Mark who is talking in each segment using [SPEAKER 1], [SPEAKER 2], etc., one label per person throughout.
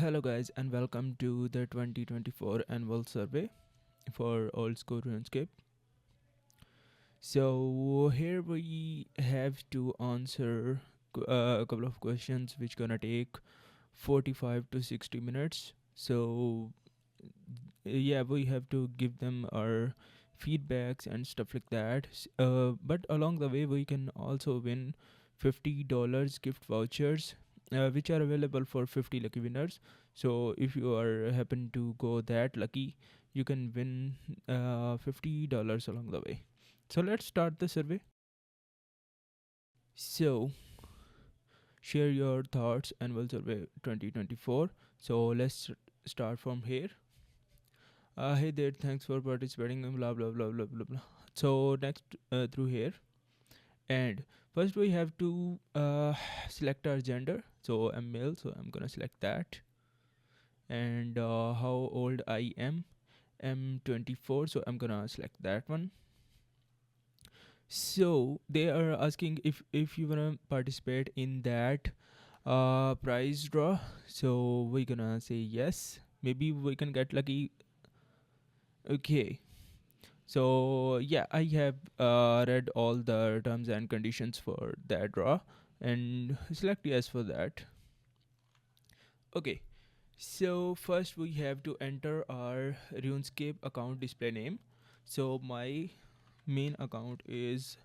[SPEAKER 1] Hello guys and welcome to the 2024 annual survey for old school RuneScape. So here we have to answer a couple of questions which gonna take 45 to 60 minutes. So yeah, we have to give them our feedbacks and stuff like that. But along the way we can also win $50 gift vouchers which are available for 50 lucky winners. So if you are happen to go that lucky, you can win $50 along the way. So let's start the survey. So share your thoughts annual survey 2024. So let's start from here. Hey there, thanks for participating. Blah blah blah blah blah blah. So next through here, and first we have to select our gender. So I'm male, so I'm gonna select that. And how old I am, I'm 24, so I'm gonna select that one. So they are asking if you wanna participate in that prize draw. So we're gonna say yes. Maybe we can get lucky. Okay. So yeah, I have read all the terms and conditions for that draw and select yes for that. Okay, so first we have to enter our RuneScape account display name. So my main account is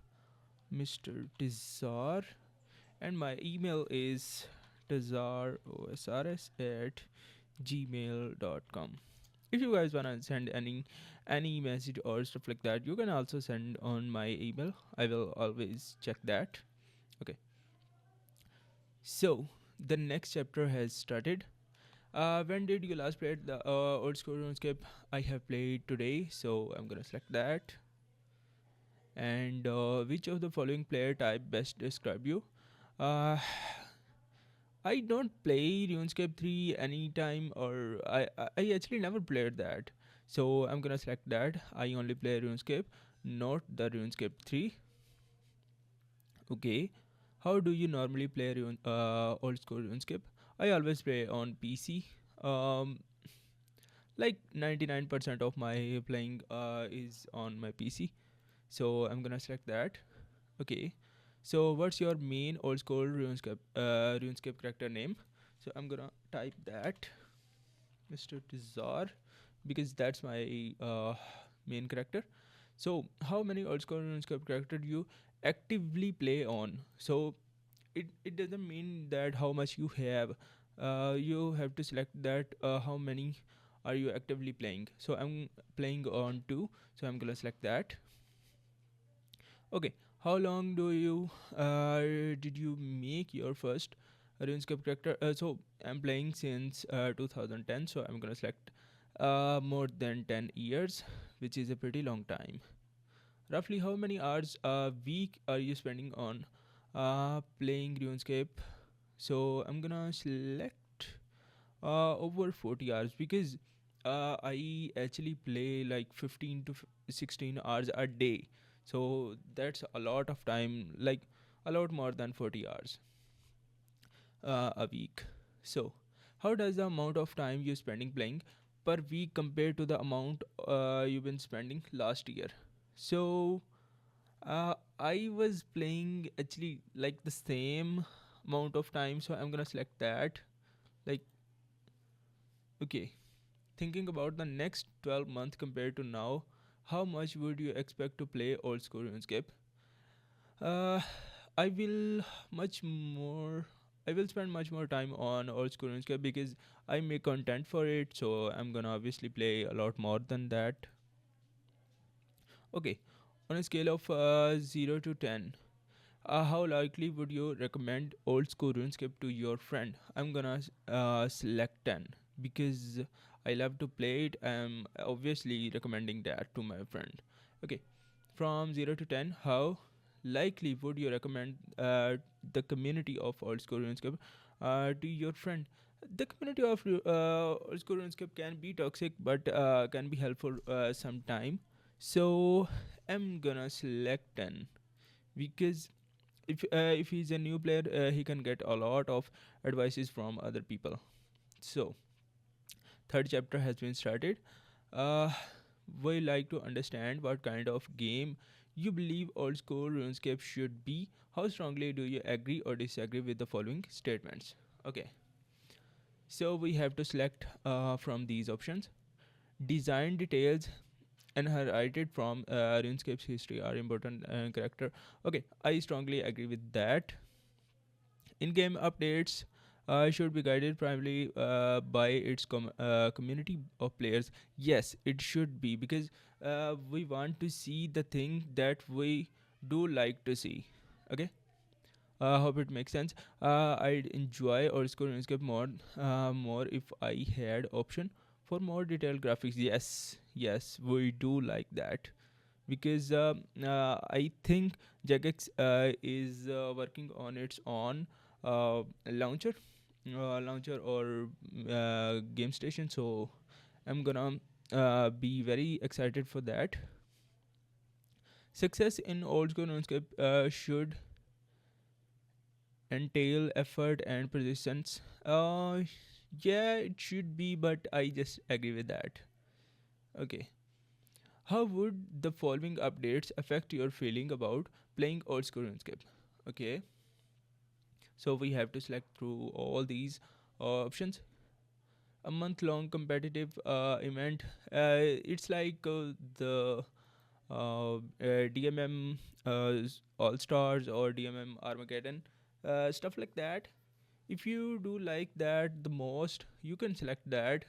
[SPEAKER 1] Mr. Tzar and my email is OSRS at gmail.com. If you guys wanna send any message or stuff like that, you can also send on my email. I will always check that. Okay, so the next chapter has started. When did you last play the old school RuneScape? I have played today, so I'm gonna select that. And which of the following player type best describe you? uh, I don't play RuneScape 3 anytime, or I actually never played that. So I'm gonna select that. I only play RuneScape, not the RuneScape 3. Okay. How do you normally play old school RuneScape? I always play on PC. Um, like 99% of my playing is on my PC. So I'm gonna select that. Okay. So what's your main old school RuneScape character name? So I'm gonna type that, Mr. Tzar, because that's my main character. So how many old school RuneScape character do you actively play on? So it doesn't mean that how much you have. You have to select that how many are you actively playing. So I'm playing on 2, so I'm gonna select that. Okay, how long do you did you make your first RuneScape character? So I'm playing since 2010, so I'm gonna select more than 10 years, which is a pretty long time. Roughly how many hours a week are you spending on playing RuneScape? So I'm gonna select over 40 hours, because I actually play like 15 to 16 hours a day. So that's a lot of time, like a lot more than 40 hours a week. So how does the amount of time you're spending playing per week compare to the amount you've been spending last year? So I was playing actually like the same amount of time, so I'm gonna select that. Like, okay, thinking about the next 12 months compared to now, how much would you expect to play old school RuneScape? Uh, I will much more. I will spend much more time on old school RuneScape because I make content for it. So I'm gonna obviously play a lot more than that. Okay, on a scale of 0 to 10, how likely would you recommend old school RuneScape to your friend? I'm gonna select 10 because I love to play it. I'm obviously recommending that to my friend. Okay, from 0 to 10, how likely would you recommend the community of old school RuneScape to your friend? The community of old school RuneScape can be toxic, but can be helpful sometime. So I'm gonna select 10 because if he's a new player, he can get a lot of advices from other people. So Third chapter has been started. Uh, we like to understand what kind of game you believe old school RuneScape should be. How strongly do you agree or disagree with the following statements? Okay, so we have to select from these options. Design details inherited from RuneScape's history are important character. Okay, I strongly agree with that. In-game updates should be guided primarily by its community of players. Yes, it should be, because we want to see the thing that we do like to see. Okay, hope it makes sense. I'd enjoy old school RuneScape more if I had option for more detailed graphics. Yes, yes, we do like that, because I think Jagex is working on its own launcher, or game station. So I'm gonna be very excited for that. Success in old school RuneScape should entail effort and persistence. Yeah, it should be, but I just agree with that. Okay. How would the following updates affect your feeling about playing old school RuneScape? Okay, so we have to select through all these options. A month-long competitive event. It's like the DMM All Stars or DMM Armageddon, stuff like that. If you do like that the most, you can select that.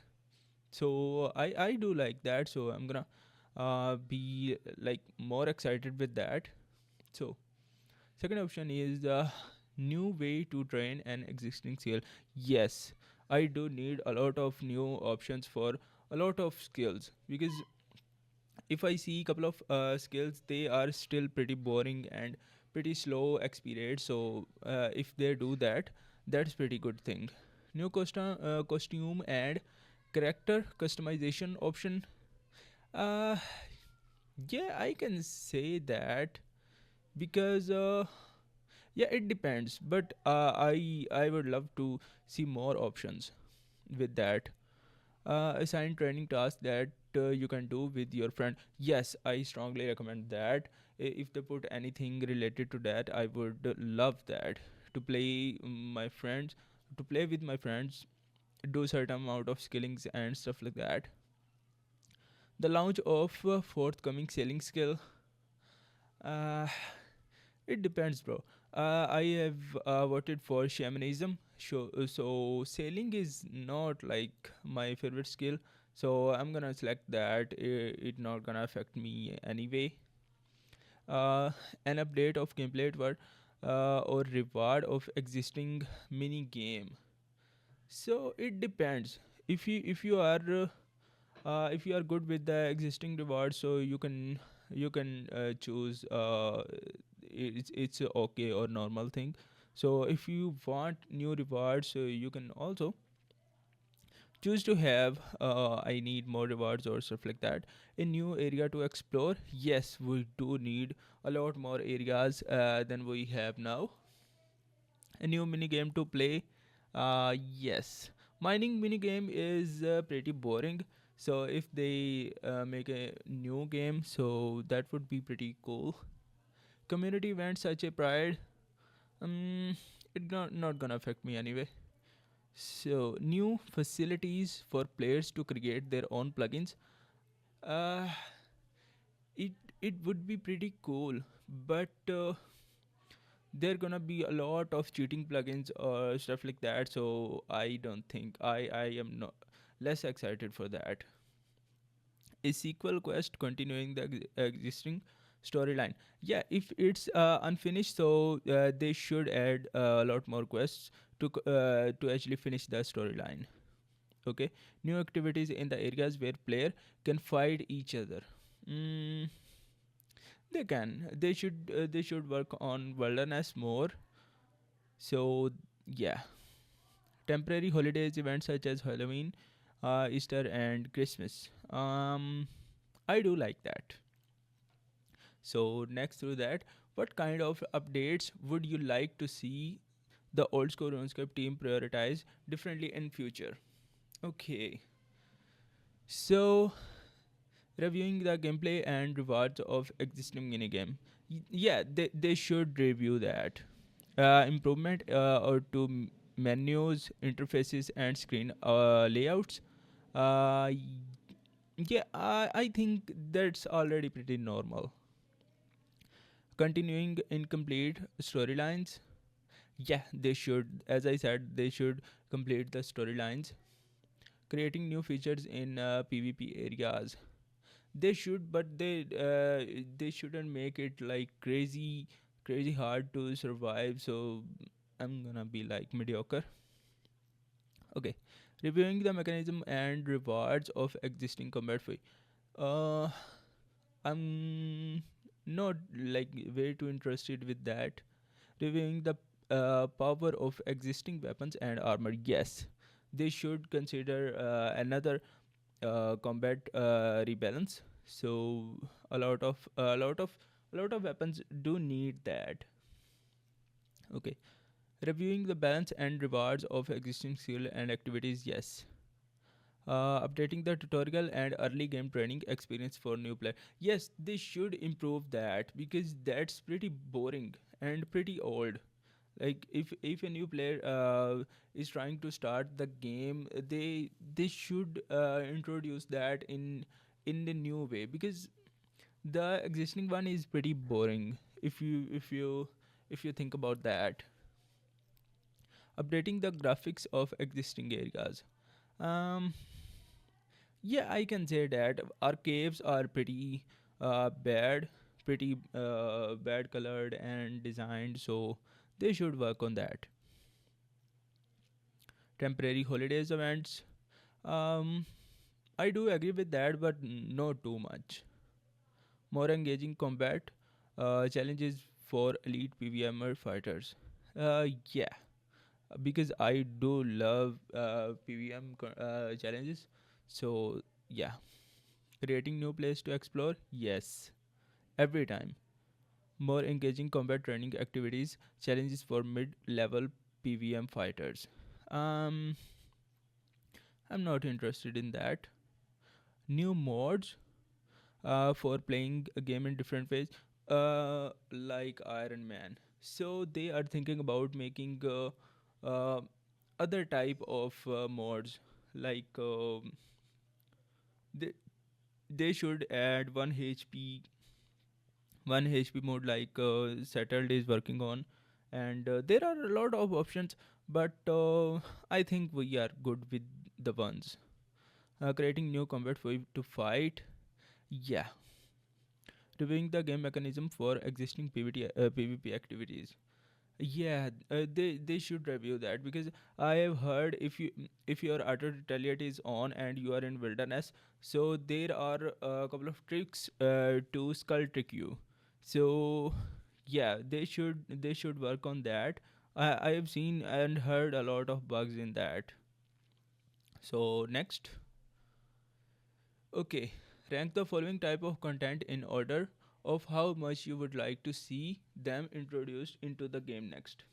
[SPEAKER 1] So I do like that, so I'm gonna be like more excited with that. So second option is the new way to train an existing skill. Yes, I do need a lot of new options for a lot of skills, because if I see a couple of skills, they are still pretty boring and pretty slow experience. So if they do that, that's pretty good thing. New costume and character customization option. Uh, yeah, I can say that, because yeah, it depends. But I would love to see more options with that. Assign training tasks that you can do with your friend. Yes, I strongly recommend that. If they put anything related to that, I would love that, to play my friends, to play with my friends, do certain amount of skillings and stuff like that. The launch of forthcoming selling skill. Uh, it depends, bro. I have voted for shamanism. So sailing is not like my favorite skill. So I'm gonna select that. It not gonna affect me anyway. Uh, an update of gameplay or reward of existing mini game. So it depends. If you are good with the existing rewards, so you can choose it's a okay or normal thing. So if you want new rewards, so you can also choose to have I need more rewards or stuff like that. A new area to explore. Yes, we do need a lot more areas than we have now. A new mini game to play. Yes, mining mini game is pretty boring. So if they make a new game, so that would be pretty cool. Community events such a pride. Um, it not gonna affect me anyway. So new facilities for players to create their own plugins. Uh, it it would be pretty cool, but there gonna be a lot of cheating plugins or stuff like that. So I don't think I am not less excited for that. A sequel quest continuing the existing storyline. Yeah, if it's unfinished, so they should add a lot more quests to actually finish the storyline. Okay, new activities in the areas where player can fight each other. Mm, they can. They should work on wilderness more. So yeah, temporary holidays events such as Halloween, Easter, and Christmas. I do like that. So next to that, what kind of updates would you like to see the old school RuneScape team prioritize differently in future? Okay. So, reviewing the gameplay and rewards of existing minigame. Yeah, they should review that. Improvement or to menus, interfaces, and screen layouts. Uh, y- yeah, I think that's already pretty normal. Continuing incomplete storylines. Yeah, they should. As I said, they should complete the storylines. Creating new features in PvP areas. They should, but they shouldn't make it like crazy hard to survive. So I'm gonna be like mediocre. Okay, reviewing the mechanism and rewards of existing combat free. Uh, I'm not like way too interested with that. Reviewing the power of existing weapons and armor. Yes, they should consider another combat rebalance. So a lot of weapons do need that. Okay, reviewing the balance and rewards of existing skill and activities. Yes, updating the tutorial and early game training experience for new player. Yes, they should improve that because that's pretty boring and pretty old. Like if a new player is trying to start the game, they should introduce that in the new way, because the existing one is pretty boring if you think about that. Updating the graphics of existing areas. um yeah, I can say that our caves are pretty bad colored and designed, so they should work on that. Temporary holidays events. um I do agree with that, but not too much. More engaging combat challenges for elite PVMer fighters. Yeah, because I do love PVM challenges. So yeah, creating new place to explore. Yes, every time. More engaging combat training activities, challenges for mid-level PVM fighters. Um, I'm not interested in that. New mods for playing a game in different ways, like Iron Man. So they are thinking about making uh, other type of mods, like they they should add 1 HP mode, like Settled is working on, and there are a lot of options, but I think we are good with the ones. Creating new combat for to fight. Yeah, reviewing the game mechanism for existing PvP activities. Yeah, they should review that, because I have heard if your auto retaliate is on and you are in wilderness, so there are a couple of tricks to skull trick you. So yeah, they should work on that. I have seen and heard a lot of bugs in that. So next. Okay, rank the following type of content in order of how much you would like to see them introduced into the game next.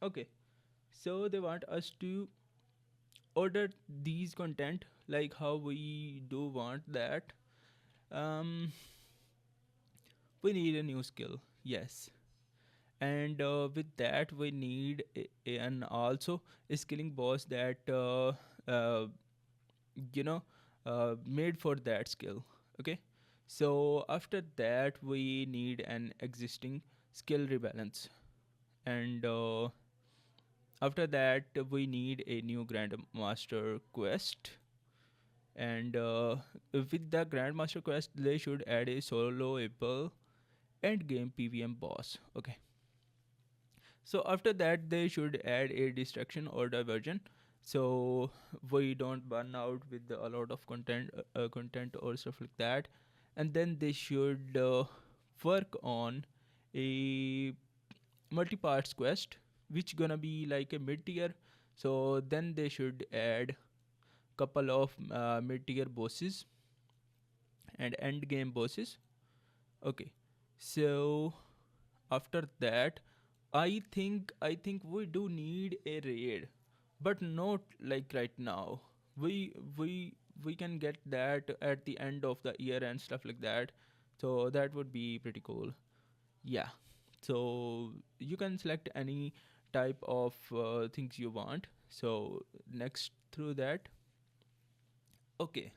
[SPEAKER 1] Okay, so they want us to order these content like how we do want that. Um, we need a new skill, yes, and with that we need an also a skilling boss that you know made for that skill. Okay, so after that we need an existing skill rebalance, and after that we need a new grandmaster quest, and with the grandmaster quest they should add a soloable end game PVM boss. Okay, so after that they should add a distraction or diversion, so we don't burn out with a lot of content or stuff like that. And then they should work on a multi-parts quest, which gonna be like a mid-tier. So then they should add couple of mid-tier bosses and end game bosses. Okay, so after that I think we do need a raid, but not like right now. We we can get that at the end of the year and stuff like that. So that would be pretty cool. Yeah. So you can select any type of things you want. So next through that. Okay.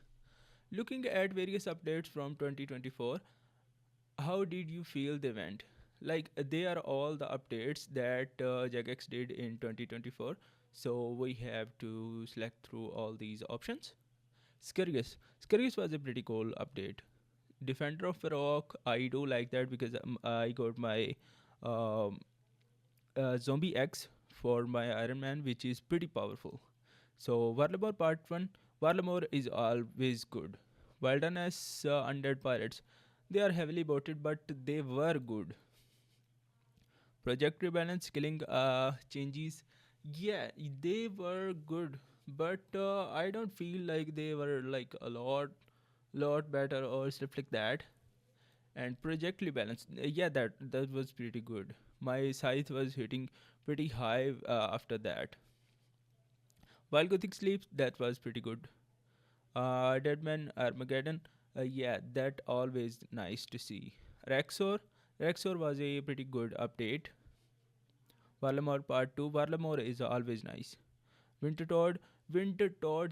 [SPEAKER 1] Looking at various updates from 2024, how did you feel they went? Like they are all the updates that Jagex did in 2024. So we have to select through all these options. Scarius was a pretty cool update. Defender of Rock, I do like that because I got my um, Zombie X for my Iron Man, which is pretty powerful. So Warlamore Part 1, Warlamore is always good. Wilderness Undead Pirates, they are heavily botted, but they were good. Project Rebalance killing changes, yeah, they were good, but I don't feel like they were like a lot better or stuff like that. And Project Rebalance, yeah, that was pretty good. My scythe was hitting pretty high after that. While Gothic sleeps, that was pretty good. Deadman Armageddon, yeah, that always nice to see. Rexor, Rexor was a pretty good update. Varlamore Part 2, Varlamore is always nice. Winter Todd,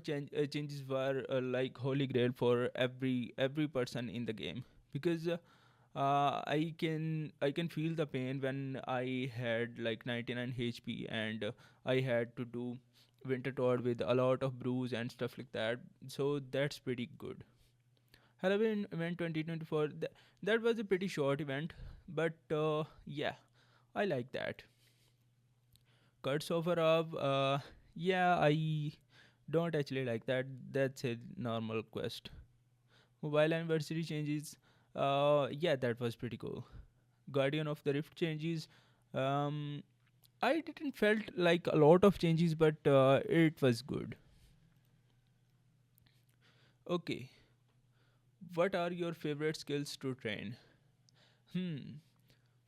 [SPEAKER 1] changes were like holy grail for every person in the game because I can feel the pain when I had like 99 HP and I had to do Winter Todd with a lot of brews and stuff like that. So that's pretty good. Halloween event 2024, that was a pretty short event, but yeah, I like that. Kurtz Overov, yeah, I don't actually like that. That's a normal quest. Mobile anniversary changes, yeah, that was pretty cool. Guardian of the Rift changes, um, I didn't felt like a lot of changes, but it was good. Okay, what are your favorite skills to train? Hmm.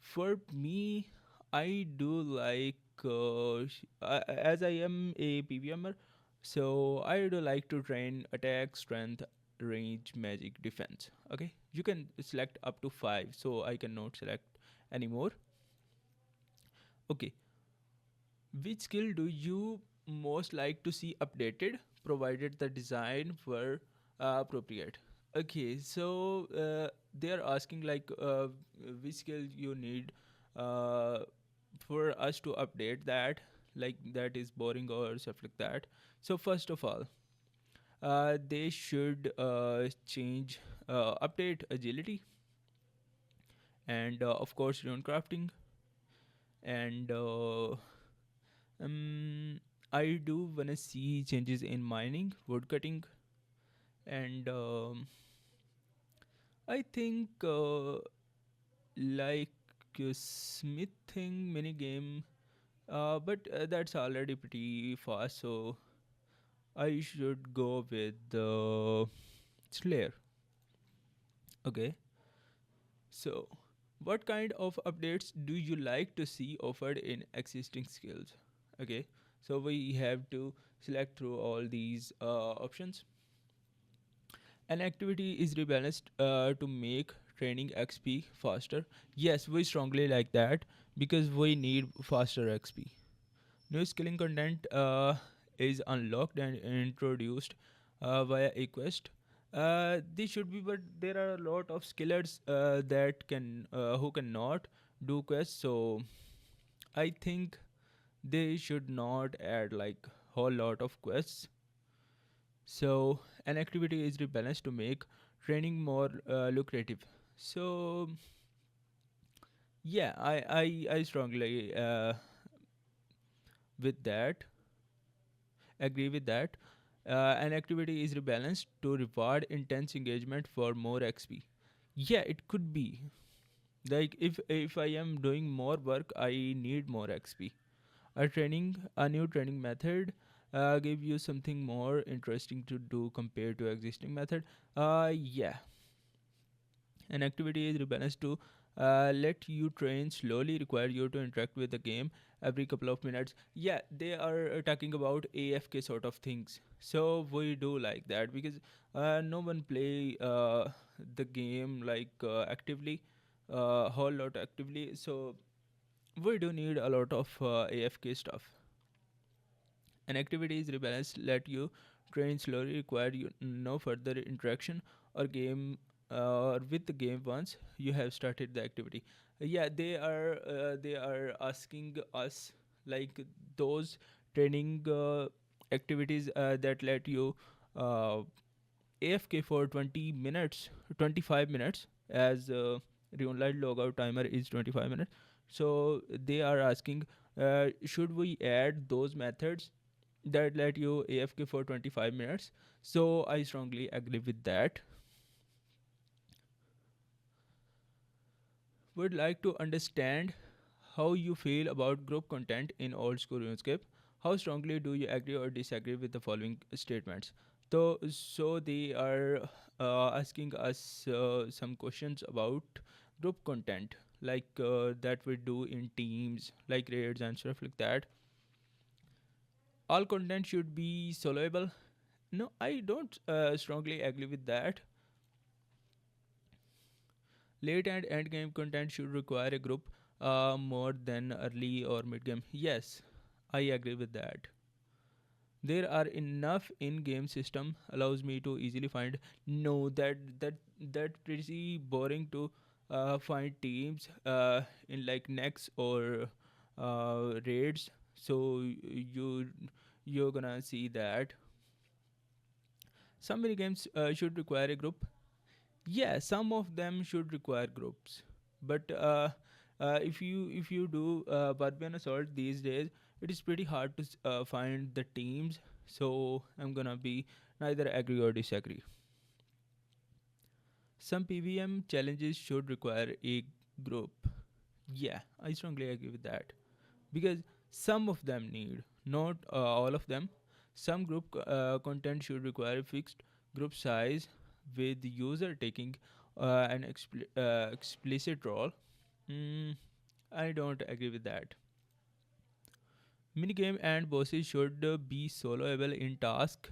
[SPEAKER 1] For me, I do like as I am a PVMer, so I do like to train attack, strength, range, magic, defense. Okay, you can select up to 5, so I cannot select anymore. Okay, which skill do you most like to see updated, provided the design were appropriate? Okay, so they are asking like which skill you need uh, for us to update that, like that is boring or stuff like that. So first of all, they should update agility and of course rune crafting and um, I do wanna see changes in mining, wood cutting, and I think like smithing mini game, but that's already pretty fast, so I should go with the Slayer. Okay, so what kind of updates do you like to see offered in existing skills? Okay, so we have to select through all these options. An activity is rebalanced to make training XP faster. Yes, we strongly like that because we need faster XP. New skilling content is unlocked and introduced via a quest. This should be, but there are a lot of skillers that can who cannot do quests. So I think they should not add like whole lot of quests. So an activity is rebalanced to make training more lucrative. So yeah, I strongly with that agree with that. An activity is rebalanced to reward intense engagement for more XP. Yeah, it could be like if I am doing more work, I need more XP. A new training method give you something more interesting to do compared to existing method. Yeah, an activity is rebalanced to let you train slowly, require you to interact with the game every couple of minutes. Yeah, they are talking about AFK sort of things. So we do like that because no one play the game like actively, whole lot actively. So we do need a lot of AFK stuff. An activity is rebalanced, let you train slowly, require you no further interaction or game or with the game once you have started the activity. Yeah, they are asking us like those training activities that let you uh, AFK for 20 minutes, 25 minutes, as Reonlight logout timer is 25 minutes. So they are asking, should we add those methods that let you AFK for 25 minutes? So I strongly agree with that. Would like to understand how you feel about group content in old school RuneScape. How strongly do you agree or disagree with the following statements? So they are asking us some questions about group content, like that we do in teams, like raids and stuff like that. All content should be soloable. No, I don't strongly agree with that. Late and end game content should require a group more than early or mid game. Yes, I agree with that. There are enough in-game system allows me to easily find. No, that pretty boring to find teams in like next or raids. So you're gonna see that some mini games should require a group. Yeah, some of them should require groups, but if you do Barbarian Assault these days, it is pretty hard to find the teams. So I'm gonna be neither agree or disagree. Some PVM challenges should require a group. Yeah, I strongly agree with that because some of them need, not all of them. Some group content should require a fixed group size with the user taking an explicit role. Mm, I don't agree with that. Minigame and bosses should be soloable in task,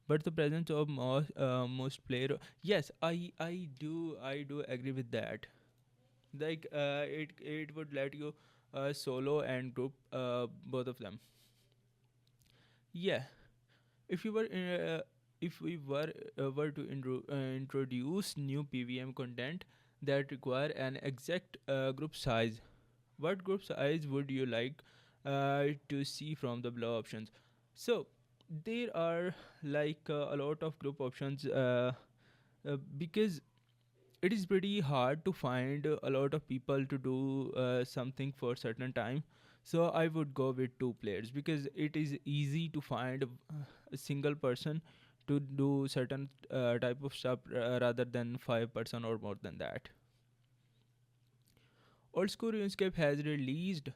[SPEAKER 1] but the presence of most player. Yes, I do agree with that. Like it would let you solo and group both of them. Yeah, if you were if we were to introduce new PVM content that require an exact group size, what group size would you like to see from the below options? So there are like a lot of group options because it is pretty hard to find a lot of people to do something for certain time. So I would go with two players because it is easy to find a single person to do certain type of stuff rather than five-person or more than that. Old school RuneScape has released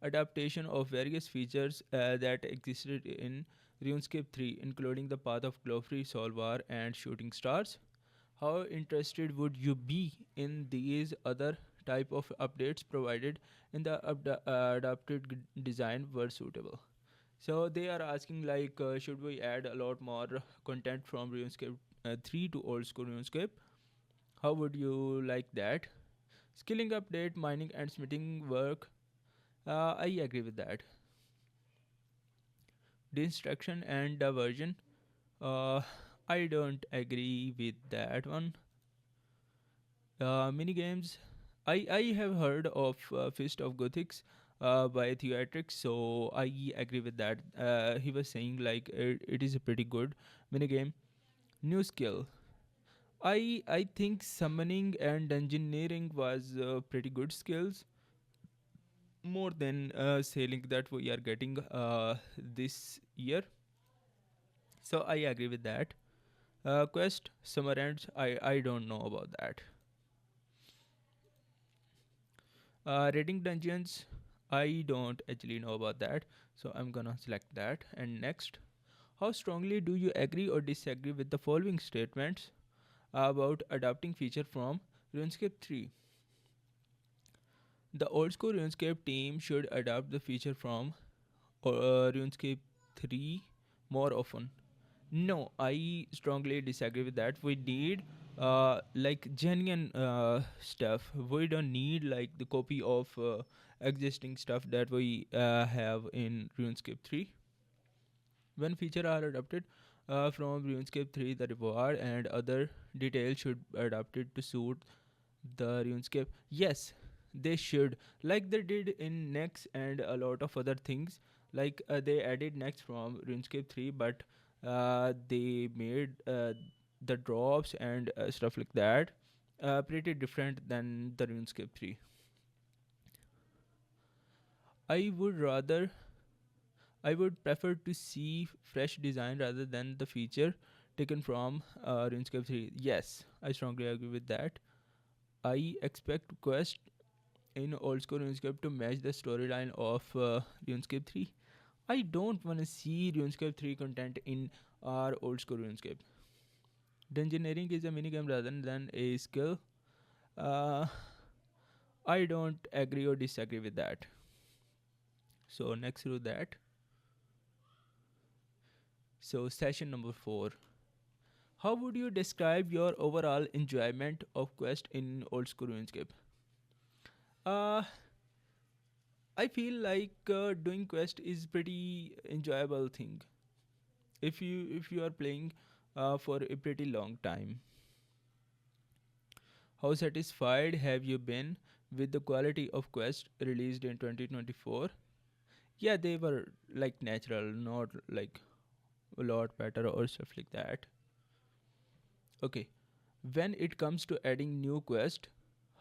[SPEAKER 1] adaptation of various features that existed in RuneScape 3, including the path of Glowfree, Solvar, and Shooting Stars. How interested would you be in these other type of updates provided in the adapted design were suitable? So they are asking like, should we add a lot more content from RuneScape 3 to old school RuneScape? How would you like that? Skilling update, mining and smithing work. I agree with that. Distraction and diversion. Uh, I don't agree with that one. Mini games. I have heard of Fist of Gothics by Theatrix, so I agree with that. He was saying like it is a pretty good mini game. New skill. I think summoning and dungeoneering was pretty good skills, more than sailing that we are getting this year. So I agree with that. Quest summer ends. I don't know about that. Raiding dungeons. I don't actually know about that. So I'm gonna select that. And next, how strongly do you agree or disagree with the following statements about adapting feature from RuneScape 3? The old school RuneScape team should adopt the feature from RuneScape 3 more often. No, I strongly disagree with that. We need like genuine stuff. We don't need like the copy of existing stuff that we have in RuneScape 3. When features are adapted from RuneScape 3, the reward and other details should be adapted to suit the RuneScape. Yes, they should. Like they did in Next and a lot of other things. Like they added Next from RuneScape 3, but they made the drops and stuff like that pretty different than the RuneScape 3. I would rather I would prefer to see fresh design rather than the feature taken from RuneScape 3. Yes, I strongly agree with that. I expect Quest in old school RuneScape to match the storyline of RuneScape 3. I don't want to see RuneScape 3 content in our old school RuneScape. Dungeoneering is a minigame rather than a skill. Uh, I don't agree or disagree with that. So next to that. So session number 4. How would you describe your overall enjoyment of Quest in old school RuneScape? Uh, I feel like doing Quest is pretty enjoyable thing. If you are playing for a pretty long time. How satisfied have you been with the quality of Quest released in 2024? Yeah, they were like natural, not like a lot better or stuff like that. Okay, when it comes to adding new quest,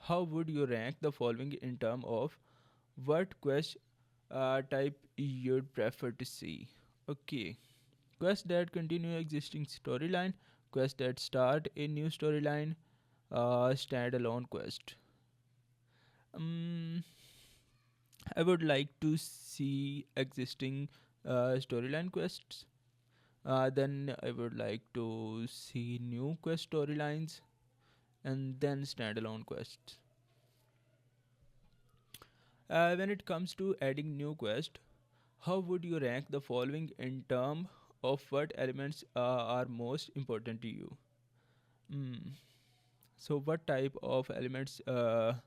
[SPEAKER 1] how would you rank the following in terms of what quest type you'd prefer to see? Okay, quests that continue existing storyline, quests that start a new storyline, standalone quest. Um, I would like to see existing storyline quests. Then I would like to see new quest storylines and then standalone quests. When it comes to adding new quest, how would you rank the following in terms of what elements are most important to you? Mm. So, what type of elements are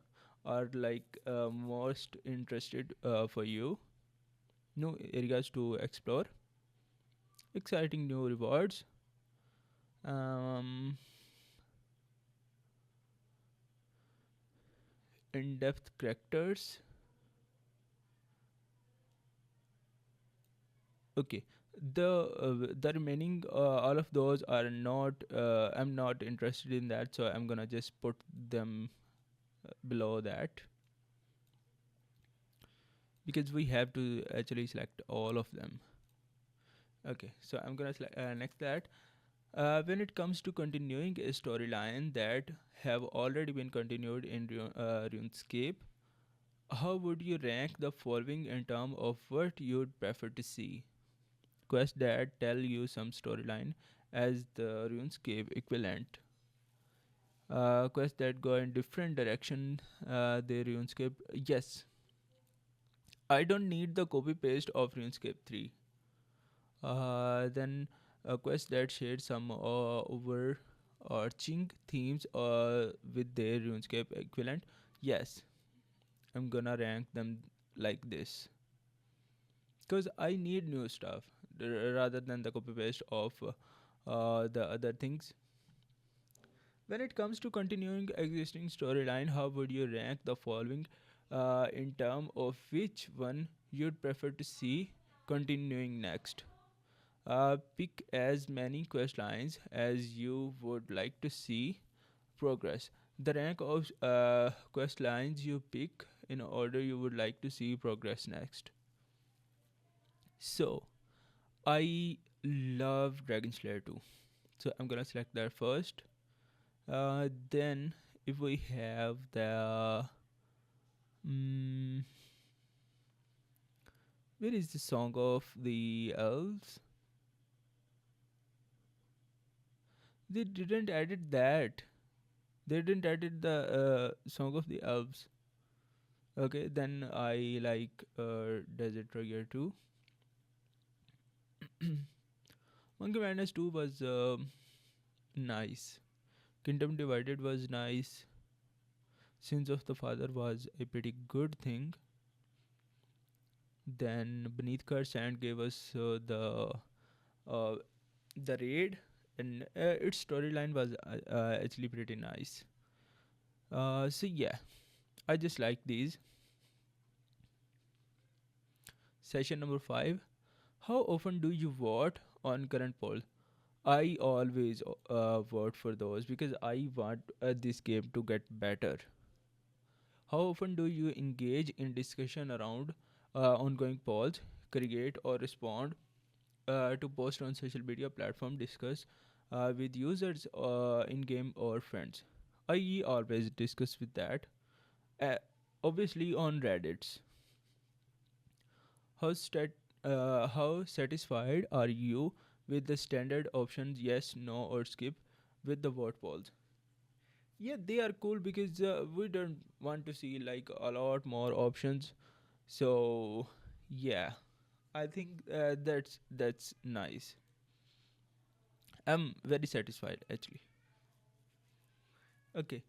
[SPEAKER 1] like most interested for you? New areas to explore, exciting new rewards, um, in-depth characters. Okay, the remaining all of those are not. I'm not interested in that, so I'm gonna just put them below that because we have to actually select all of them. Okay, so I'm gonna select next that. When it comes to continuing a storyline that have already been continued in RuneScape, how would you rank the following in terms of what you'd prefer to see? Quests that tell you some storyline as the RuneScape equivalent. Quests that go in different direction, the RuneScape. Yes, I don't need the copy paste of RuneScape 3. Then a quest that shared some overarching themes with their RuneScape equivalent. Yes, I'm gonna rank them like this because I need new stuff rather than the copy paste of the other things. When it comes to continuing existing storyline, how would you rank the following in terms of which one you'd prefer to see continuing next? Pick as many quest lines as you would like to see progress. The rank of quest lines you pick in order you would like to see progress next. So, I love Dragon Slayer 2. So, I'm gonna select that first. Then, if we have the. Mm, where is the Song of the Elves? They didn't edit that. They didn't edit the Song of the Elves. Okay, then I like Desert Trigger 2. Monkey Madness 2 was nice. Kingdom Divided was nice. Sins of the Father was a pretty good thing. Then Beneath Curse and gave us uh, the raid, and its storyline was actually pretty nice. So yeah, I just like these. Session number 5. How often do you vote on current poll? I always vote for those because I want this game to get better. How often do you engage in discussion around ongoing polls, create or respond to post on social media platform, discuss with users in game or friends? I always discuss with that. Uh, Obviously on Reddit's. How how satisfied are you with the standard options yes, no, or skip with the vote polls? Yeah, they are cool because we don't want to see like a lot more options. So yeah, I think that's nice. I'm very satisfied actually. Okay,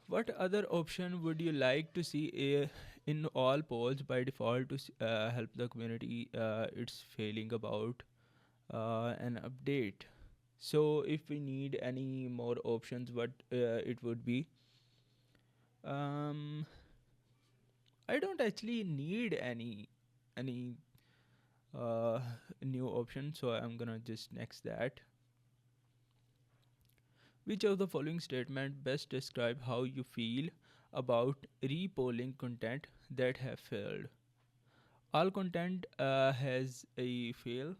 [SPEAKER 1] what other option would you like to see in all polls by default to help the community it's failing about an update? So if we need any more options, what it would be? Um, I don't actually need any uh, new option, so I'm gonna just next that. Which of the following statement best describe how you feel about repolling content that have failed? All content has a failed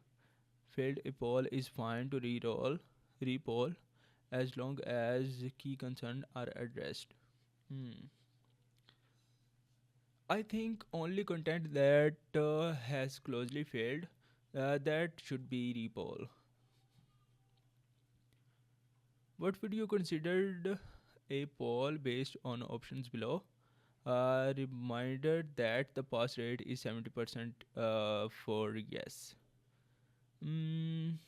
[SPEAKER 1] a poll is fine to repoll as long as key concerns are addressed. Hmm. I think only content that has closely failed that should be repoll. What would you consider a poll based on options below? Reminder that the pass rate is 70% for yes. Mm,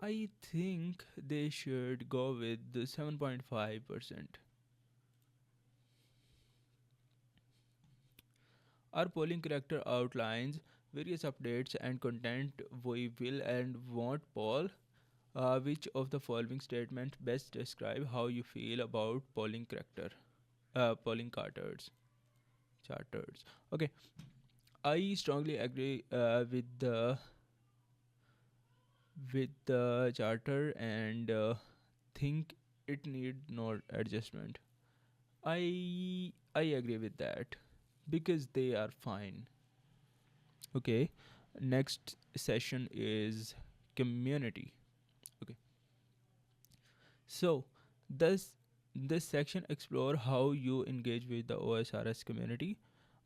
[SPEAKER 1] I think they should go with the 7.5%. Our polling character outlines various updates and content we will and won't poll. Which of the following statements best describe how you feel about polling charters? Okay, I strongly agree with the charter and think it need no adjustment. I agree with that because they are fine. Okay, next session is community. Okay, so this this section explore how you engage with the OSRS community,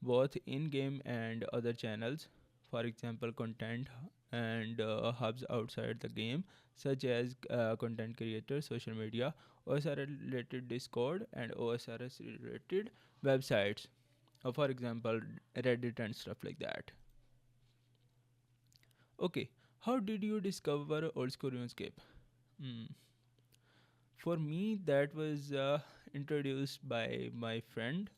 [SPEAKER 1] both in game and other channels. For example, content and hubs outside the game, such as content creators, social media, OSRS related Discord, and OSRS related websites. For example, Reddit and stuff like that. Okay, how did you discover old school RuneScape? Hmm. For me, that was introduced by my friend,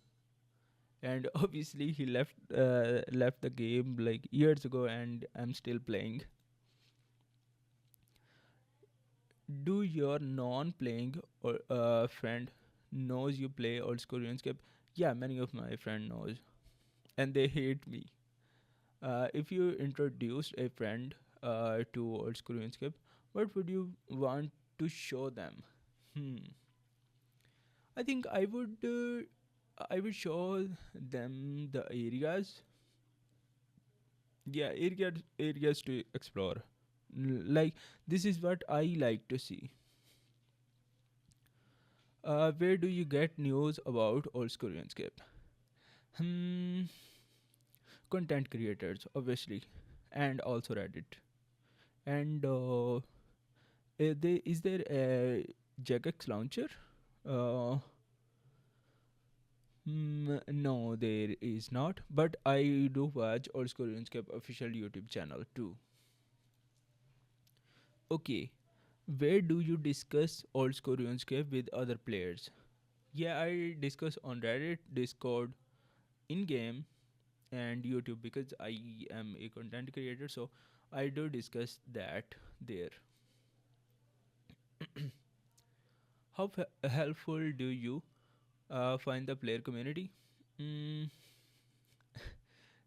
[SPEAKER 1] and obviously he left the game like years ago, and I'm still playing. Do your non-playing or friend knows you play old school RuneScape? Yeah, many of my friend knows, and they hate me. If you introduced a friend to old school RuneScape, what would you want to show them? Hmm. I think I would show them the areas. Yeah, areas to explore. Like this is what I like to see. Where do you get news about old school RuneScape? Hmm, content creators, obviously, and also Reddit. And is there a Jagex launcher? Uh, No, there is not. But I do watch Old School RuneScape official YouTube channel too. Okay, where do you discuss Old School RuneScape with other players? Yeah, I discuss on Reddit, Discord, in game, and YouTube because I am a content creator. So I do discuss that there. How helpful do you find the player community? Mm,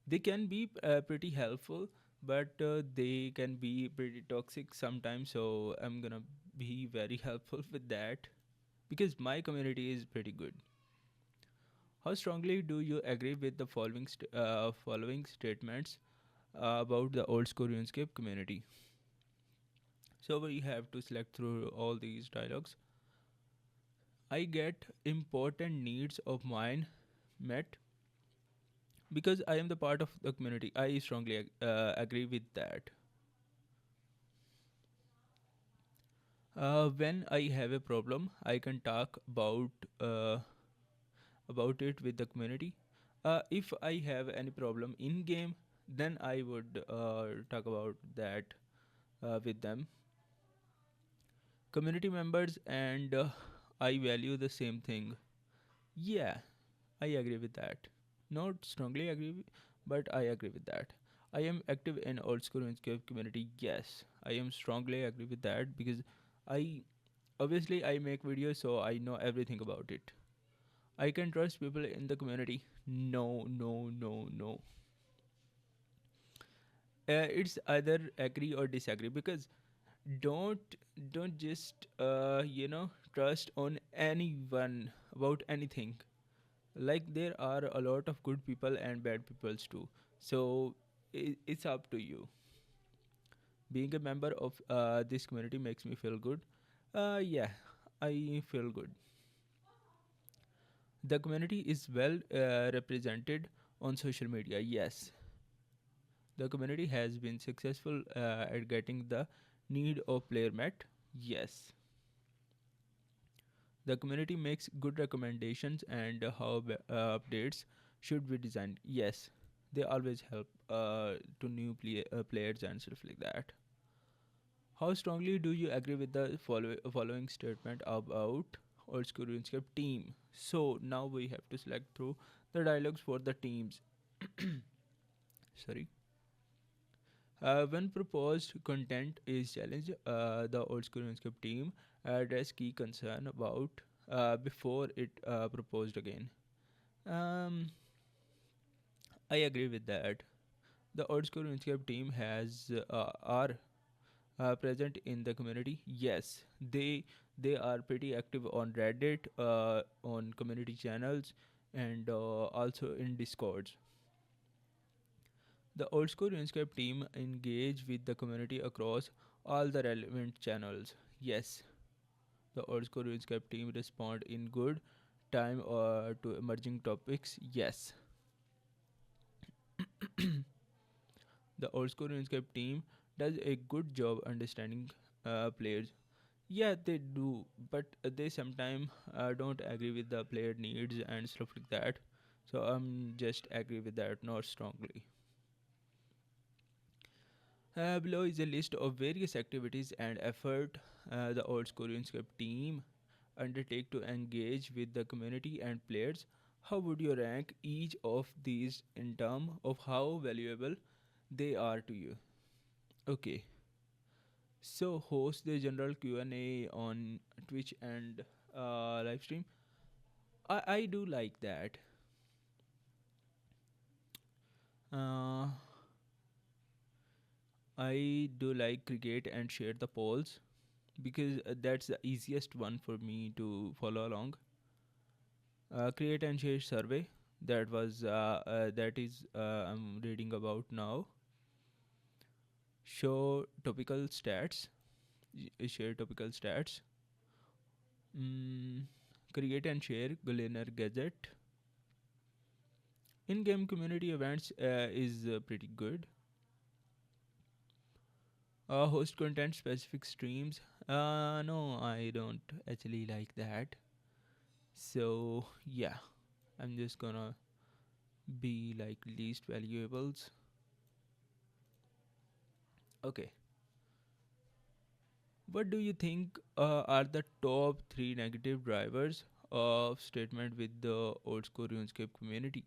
[SPEAKER 1] they can be pretty helpful, but they can be pretty toxic sometimes. So I'm gonna be very helpful with that because my community is pretty good. How strongly do you agree with the following statements about the old school RuneScape community? So we have to select through all these dialogues. I get important needs of mine met because I am the part of the community. I strongly agree with that. When I have a problem, I can talk about it with the community. If I have any problem in game, then I would talk about that with them. Community members and I value the same thing. Yeah, I agree with that. Not strongly agree, but I agree with that. I am active in old school RuneScape community. Yes, I am strongly agree with that because I obviously I make videos, so I know everything about it. I can trust people in the community. No, no, no, no. It's either agree or disagree because don't don't just trust on anyone about anything. Like there are a lot of good people and bad peoples too. So it's up to you. Being a member of this community makes me feel good. Yeah, I feel good. The community is well represented on social media. Yes, the community has been successful at getting the need of player met. Yes, the community makes good recommendations and how updates should be designed. Yes, they always help to new players and stuff like that. How strongly do you agree with the following statement about old school RuneScape team? So now we have to select through the dialogues for the teams. Sorry. When proposed content is challenged, the old school RuneScape team address key concern about before it proposed again. Um, I agree with that. The old school RuneScape team has are present in the community. Yes, they are pretty active on Reddit, on community channels, and also in Discords. The old school RuneScape team engage with the community across all the relevant channels. Yes, the old school RuneScape team respond in good time to emerging topics. Yes, the old school RuneScape team does a good job understanding players. Yeah, they do, but they sometimes don't agree with the player needs and stuff like that. So I'm just agree with that, not strongly. Below is a list of various activities and effort the old school RuneScape team undertake to engage with the community and players. How would you rank each of these in terms of how valuable they are to you? Okay, so host the general Q&A on Twitch and live stream. I do like that. Uh, I do like create and share the polls because that's the easiest one for me to follow along. Create and share survey that is I'm reading about now. Show topical stats. Share topical stats. Mm, create and share Gleaner gadget. In-game community events is pretty good. Host content specific streams. No, I don't actually like that. So yeah, I'm just gonna be like least valuables. Okay. What do you think are the top three negative drivers of statement with the old school RuneScape community?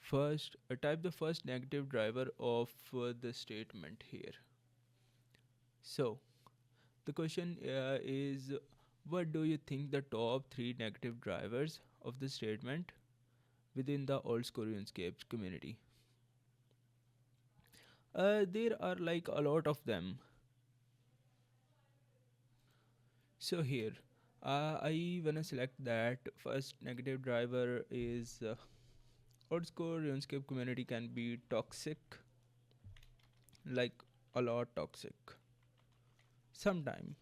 [SPEAKER 1] First, type the first negative driver of the statement here. So, the question is, what do you think the top three negative drivers of the statement within the old school RuneScape community? There are like a lot of them. So here, I wanna select that first negative driver is old school RuneScape community can be toxic, like a lot toxic. Sometime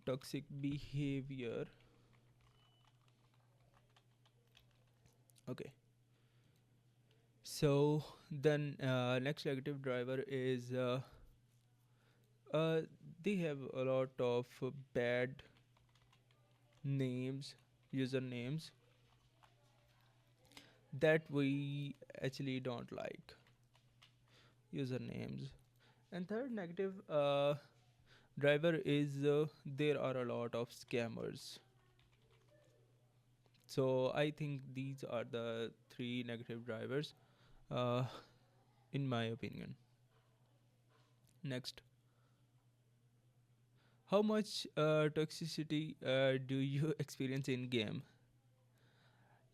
[SPEAKER 1] toxic behavior. Okay. So then next negative driver is uh, they have a lot of bad names, usernames that we actually don't like. Usernames. And third negative driver is there are a lot of scammers. So I think these are the three negative drivers, uh, in my opinion. Next, how much toxicity do you experience in game?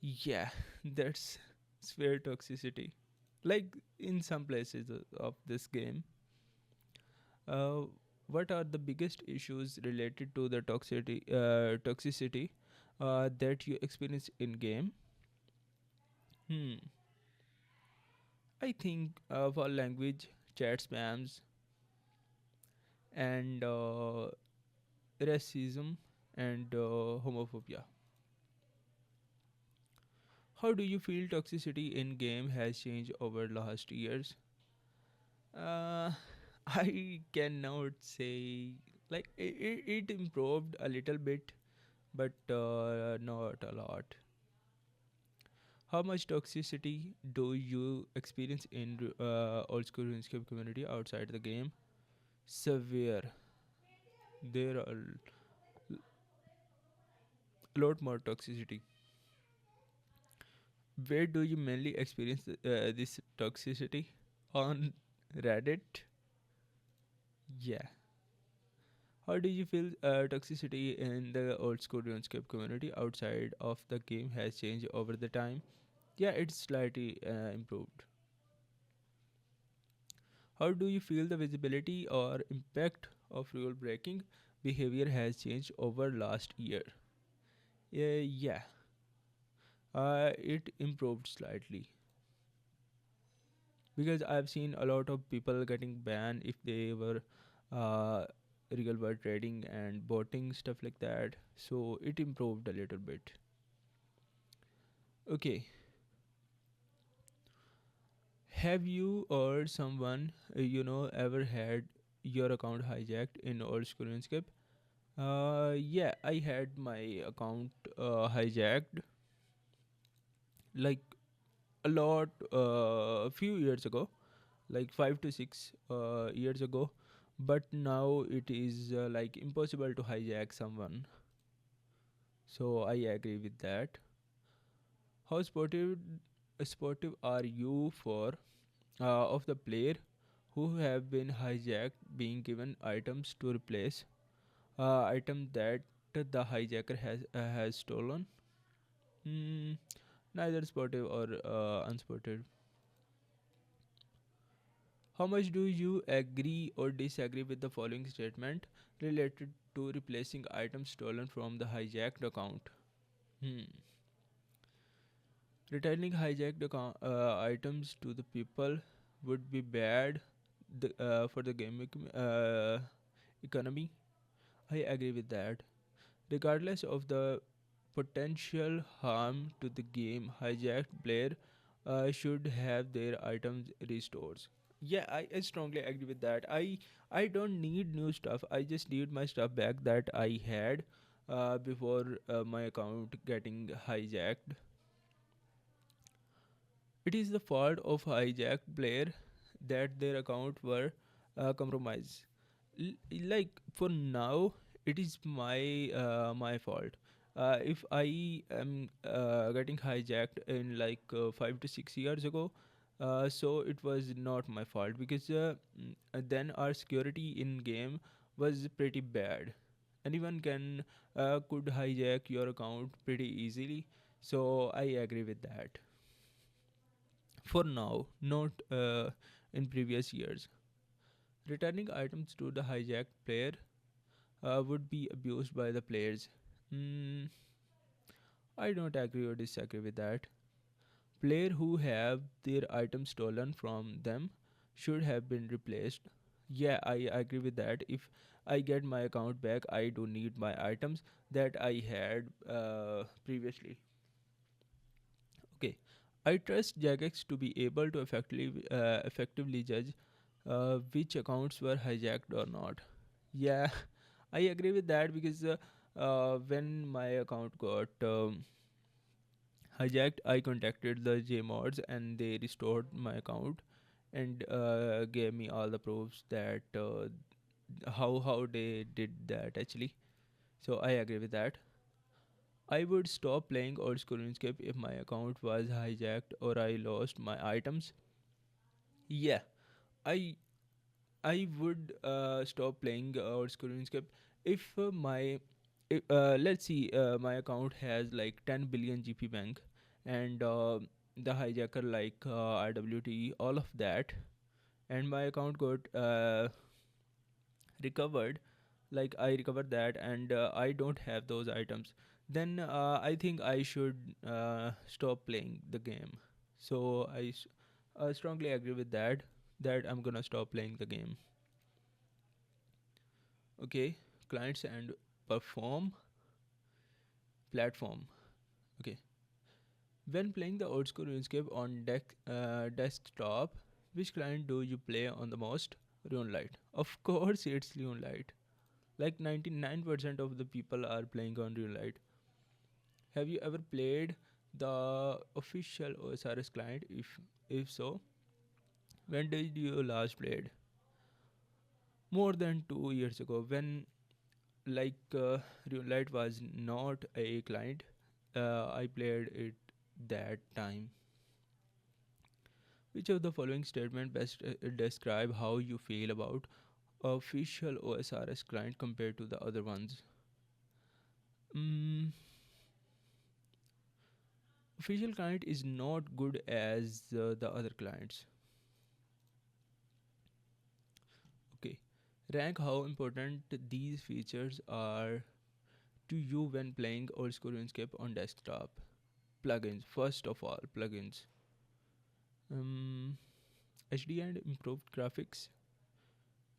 [SPEAKER 1] Yeah, that's severe toxicity. Like in some places of this game, uh, what are the biggest issues related to the toxicity that you experience in game? Hmm. I think for language, chat spams, and racism and homophobia. How do you feel toxicity in game has changed over last years? Uh, I cannot say like it improved a little bit, but not a lot. How much toxicity do you experience in old school RuneScape community outside the game? Severe. There are a lot more toxicity. Where do you mainly experience this toxicity? On Reddit? Yeah. How do you feel toxicity in the old school RuneScape community outside of the game has changed over the time? Yeah, it's slightly improved. How do you feel the visibility or impact of rule breaking behavior has changed over last year? Yeah, it improved slightly because I've seen a lot of people getting banned if they were uh, real world trading and botting stuff like that. So it improved a little bit. Okay, have you or someone ever had your account hijacked in old school RuneScape? Yeah, I had my account hijacked like a lot a few years ago, like 5 to 6 years ago, but now it is like impossible to hijack someone. So I agree with that. How sportive are you for of the player who have been hijacked being given items to replace item that the hijacker has stolen? Hmm, neither sportive or unsportive. How much do you agree or disagree with the following statement related to replacing items stolen from the hijacked account? Hmm. Returning hijacked items to the people would be bad for the game economy. I agree with that. Regardless of the potential harm to the game, hijacked player should have their items restored. Yeah, I strongly agree with that. I don't need new stuff. I just need my stuff back that I had. before my account getting hijacked. It is the fault of hijacked player that their account were compromised. Like for now, it is my fault. If I am getting hijacked in like 5 to 6 years ago, so it was not my fault because then our security in game was pretty bad. Anyone can could hijack your account pretty easily. So I agree with that. For now, not in previous years. Returning items to the hijacked player would be abused by the players. Mm, I don't agree or disagree with that. Player who have their items stolen from them should have been replaced. Yeah, I agree with that. If I get my account back, I do need my items that I had previously. Okay, I trust Jagex to be able to effectively judge which accounts were hijacked or not. Yeah, I agree with that because when my account got hijacked, I contacted the JMods and they restored my account and gave me all the proofs that how they did that actually. So I agree with that. I would stop playing old school RuneScape if my account was hijacked or I lost my items. Yeah, I I would stop playing old school RuneScape if let's see, my account has like 10 billion GP bank and the hijacker like RWT, all of that, and my account got recovered. Like I recovered that, and I don't have those items. Then I think I should stop playing the game. So I strongly agree with that. That I'm gonna stop playing the game. Okay, clients and perform platform. Okay, when playing the old school RuneScape on desktop, which client do you play on the most? RuneLite. Of course, it's RuneLite. Like 99% of the people are playing on RuneLite. Have you ever played the official OSRS client? If so, when did you last played? More than 2 years ago, when like RuneLite was not a client. I played it that time. Which of the following statement best describe how you feel about official OSRS client compared to the other ones? Mm, official client is not good as the other clients. Okay. Rank how important these features are to you when playing old school RuneScape on desktop. Plugins. First of all, plugins. Um, HD and improved graphics,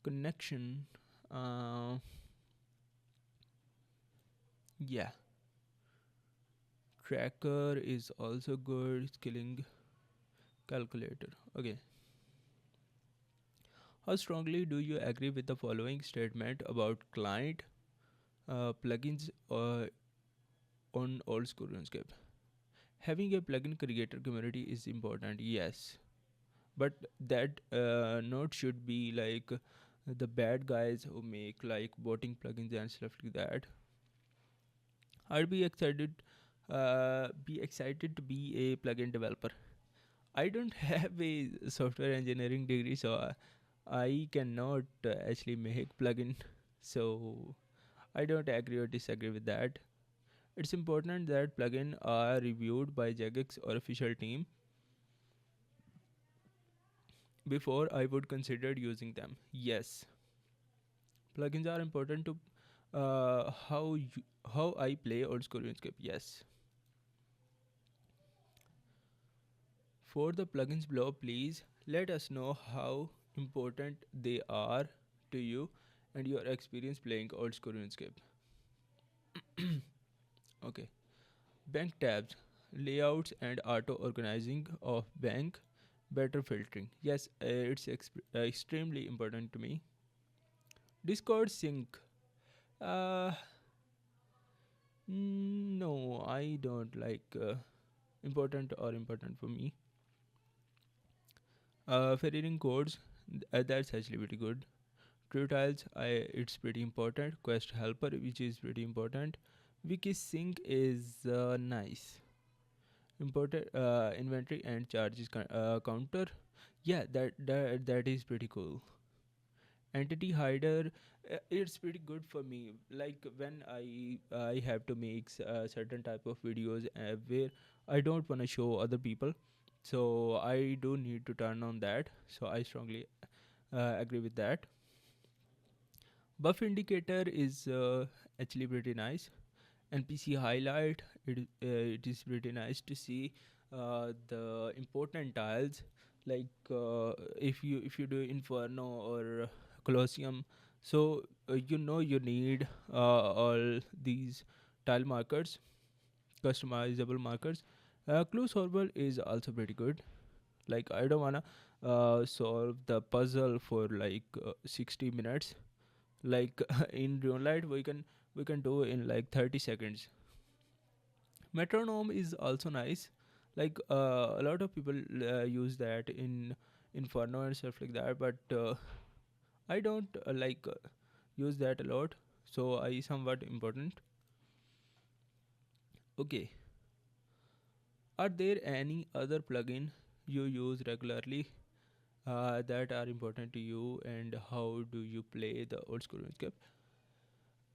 [SPEAKER 1] connection. Uh, yeah, tracker is also good. Skilling calculator. Okay. How strongly do you agree with the following statement about client plugins on old school RuneScape? Having a plugin creator community is important. Yes, but that note should be like the bad guys who make like voting plugins and stuff like that. I'd be excited to be a plugin developer. I don't have a software engineering degree, so I cannot actually make plugin. So I don't agree or disagree with that. It's important that plugin are reviewed by Jagex or official team before I would consider using them. Yes, plugins are important to how I play old school RuneScape. Yes. For the plugins below, please let us know how important they are to you and your experience playing old school RuneScape. Okay. Bank tabs, layouts and auto organizing of bank, better filtering. Yes, it's extremely important to me. Discord sync. Uh, No, I don't like important or important for me. For reading codes, that's actually pretty good. True tiles, it's pretty important. Quest helper, which is pretty important. Wiki sync is nice. Imported inventory and charges counter. Yeah, that is pretty cool. Entity hider, it's pretty good for me. Like when I have to make certain type of videos where I don't want to show other people, so I do need to turn on that. So I strongly agree with that. Buff indicator is actually pretty nice. NPC highlight, it is pretty nice to see the important tiles, like if you do Inferno or Colosseum, so you need all these tile markers, customizable markers. Clue solver is also pretty good. Like I don't wanna solve the puzzle for like 60 minutes. Like in Runelight we can do in like 30 seconds. Metronome is also nice. Like a lot of people use that in Inferno and stuff like that, but I don't use that a lot, so I somewhat important. Okay, are there any other plugin you use regularly that are important to you, and how do you play the old school RuneScape?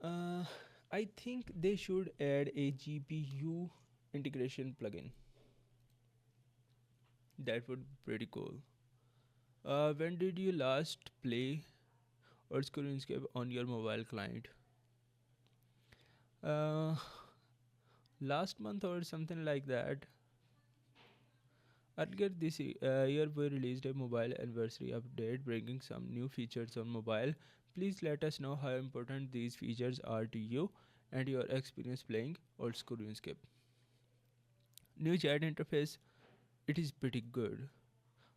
[SPEAKER 1] uh, I think they should add a GPU integration plugin. That would be pretty cool. When did you last play old school RuneScape on your mobile client? Uh, Last month or something like that. Earlier this year, we released a mobile anniversary update bringing some new features on mobile. Please let us know how important these features are to you and your experience playing old school RuneScape. New chat interface, it is pretty good.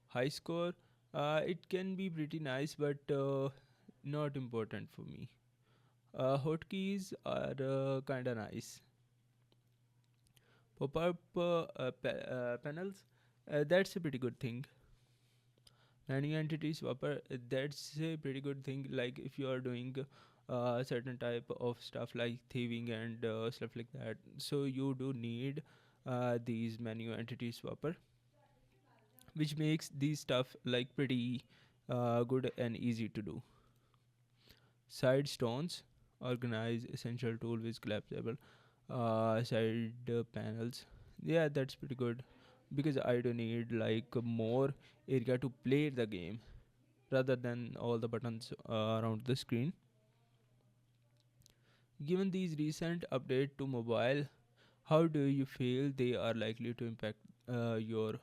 [SPEAKER 1] High score, it can be pretty nice, but not important for me. Hotkeys are kinda nice. Pop-up panels, that's a pretty good thing. Menu entity swapper, that's a pretty good thing. Like if you are doing certain type of stuff like thieving and stuff like that, so you do need these menu entity swapper, which makes these stuff like pretty good and easy to do. Side stones, organize essential tool with collapsible side panels. Yeah, that's pretty good because I do need like more area to play the game rather than all the buttons around the screen. Given these recent update to mobile, how do you feel they are likely to impact your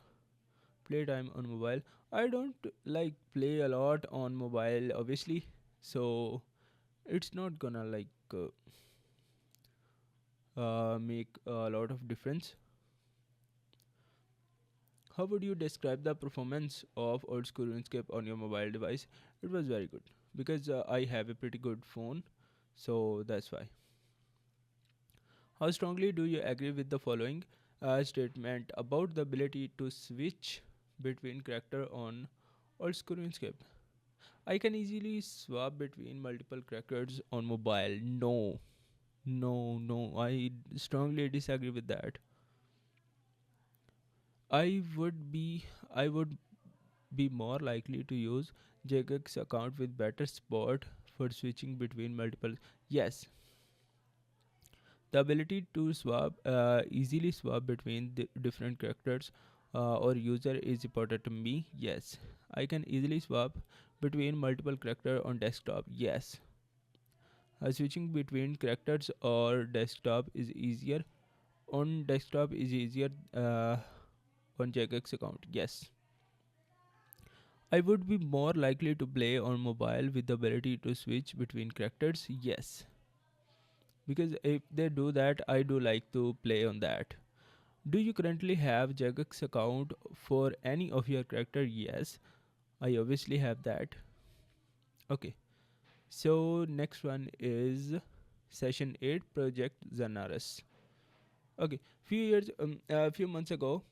[SPEAKER 1] playtime on mobile? I don't like play a lot on mobile, obviously, so it's not gonna make a lot of difference. How would you describe the performance of old school RuneScape on your mobile device? It was very good because I have a pretty good phone, so that's why. How strongly do you agree with the following statement about the ability to switch between character on old school RuneScape? I can easily swap between multiple characters on mobile. No, no, no. I strongly disagree with that. I would be I would be more likely to use Jagek's account with better support for switching between multiple. Yes, the ability to easily swap between the different characters or user is important to me. Yes, I can easily swap between multiple character on desktop. Yes, switching between characters or desktop is easier. On desktop is easier on Jagek's account. Yes. I would be more likely to play on mobile with the ability to switch between characters. Yes, because if they do that, I do like to play on that. Do you currently have Jagex account for any of your character? Yes, I obviously have that. Okay, so next one is Session 8 Project Zanaris. Okay, few months ago,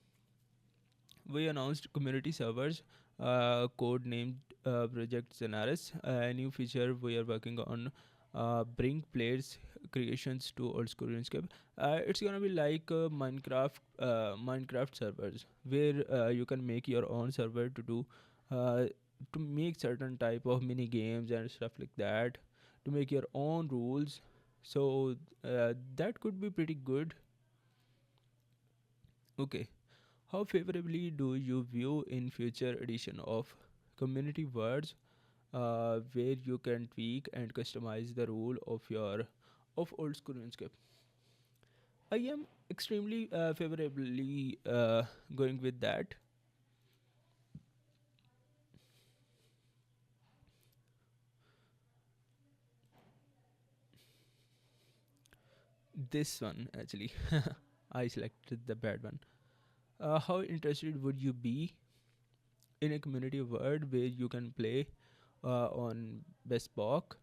[SPEAKER 1] we announced community servers, code named Project Zanaris. A new feature we are working on, bring players creations to old school RuneScape. It's gonna be like Minecraft servers, where you can make your own server uh, to make certain type of mini games and stuff like that, to make your own rules. So that could be pretty good. Okay, how favorably do you view in future edition of community words, where you can tweak and customize the rule of old school RuneScape? I am extremely favorably going with that. This one actually, I selected the bad one. How interested would you be in a community word where you can play on bespoke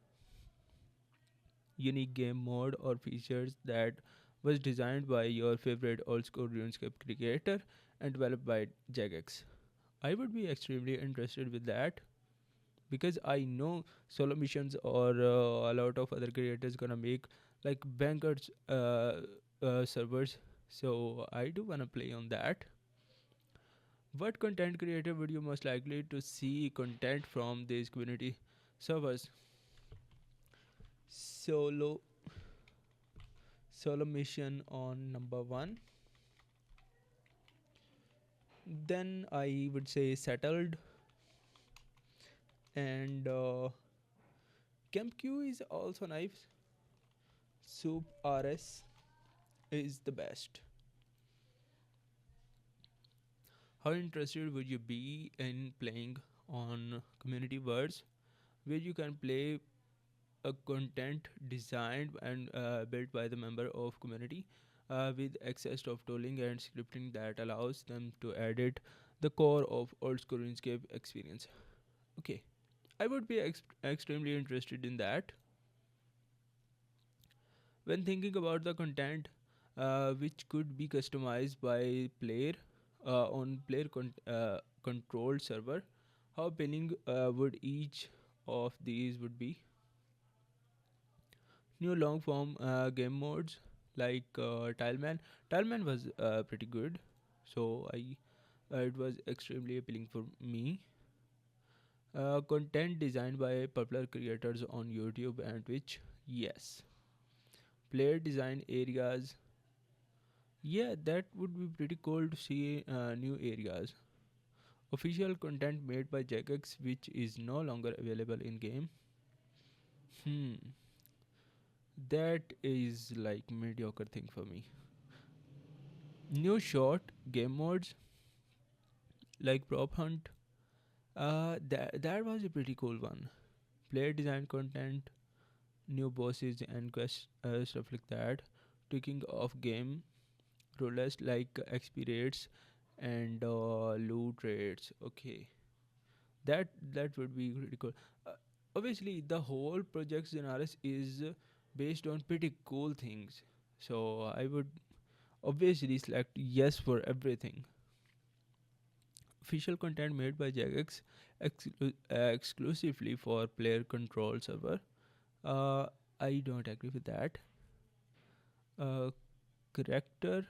[SPEAKER 1] unique game mode or features that was designed by your favorite old school RuneScape creator and developed by Jagex? I would be extremely interested with that because I know solo missions or a lot of other creators gonna make like bankers servers. So I do wanna play on that. What content creator would you most likely to see content from these community servers? Solo solo mission on number one. Then I would say settled, and Camp Q is also nice. Soup RS is the best. How interested would you be in playing on community words where you can play a content designed and built by the member of community, with access of tooling and scripting that allows them to edit the core of old school RuneScape experience? Okay, I would be extremely interested in that. When thinking about the content, which could be customized by player on controlled server, how appealing would each of these would be? New long form game modes like Tileman. Tileman was pretty good, so I it was extremely appealing for me. Content designed by popular creators on YouTube and Twitch. Yes. Player design areas. Yeah, that would be pretty cool to see new areas. Official content made by Jagex, which is no longer available in game. Hmm, that is like mediocre thing for me. New short game modes like prop hunt. That was a pretty cool one. Player design content, new bosses and quests, stuff like that. Tweaking of game rules like XP rates and loot rates. Okay, that would be pretty cool. Uh, Obviously, the whole project Zenaris is based on pretty cool things. So I would obviously select yes for everything. Official content made by Jagex exclusively for player control server. Uh, I don't agree with that. Uh, character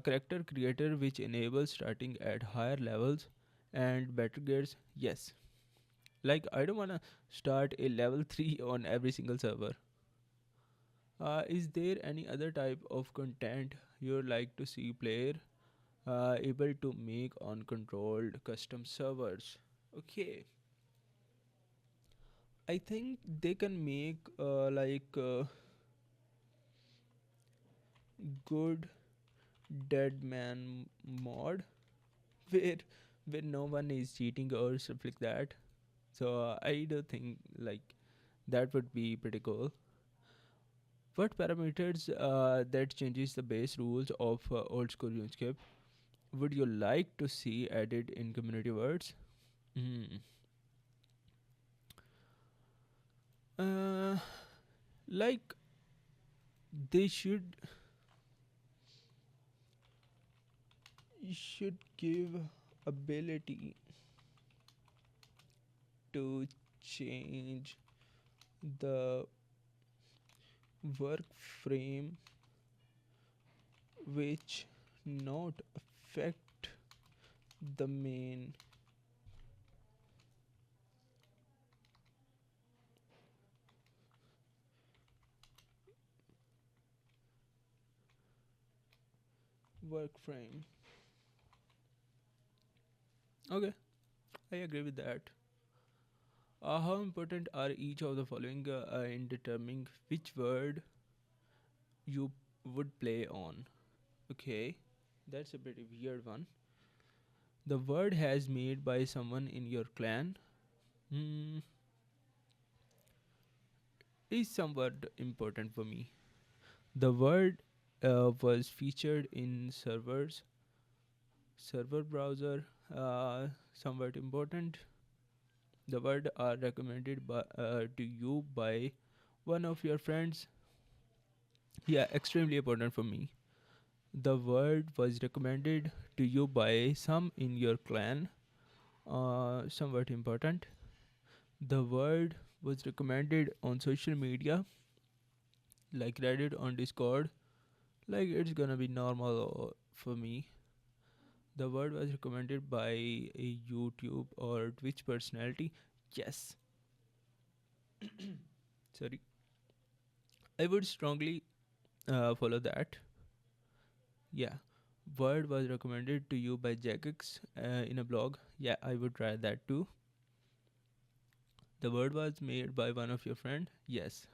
[SPEAKER 1] character creator which enables starting at higher levels and better gears. Yes, like I don't wanna start a level 3 on every single server. Is there any other type of content you'd like to see player able to make on controlled custom servers? Okay, I think they can make good dead man mod where where no one is cheating or stuff like that. So I do think like that would be pretty cool. What parameters that changes the base rules of old school RuneScape would you like to see added in community words? Hmm. Uh, Like they should give ability to change the work frame which not affect the main work frame. Okay, I agree with that. How important are each of the following in determining which word you would play on? Okay, that's a pretty weird one. The word has made by someone in your clan hmm, is somewhat important for me. The word was featured in server browser, somewhat important. The word are recommended to you by one of your friends. Yeah, extremely important for me. The word was recommended to you by some in your clan. Somewhat important. The word was recommended on social media, like Reddit, on Discord. Like it's gonna be normal for me. The word was recommended by a YouTube or Twitch personality. Yes, sorry. I would strongly follow that. Yeah. Word was recommended to you by Jagex in a blog. Yeah, I would try that too. The word was made by one of your friend. Yes.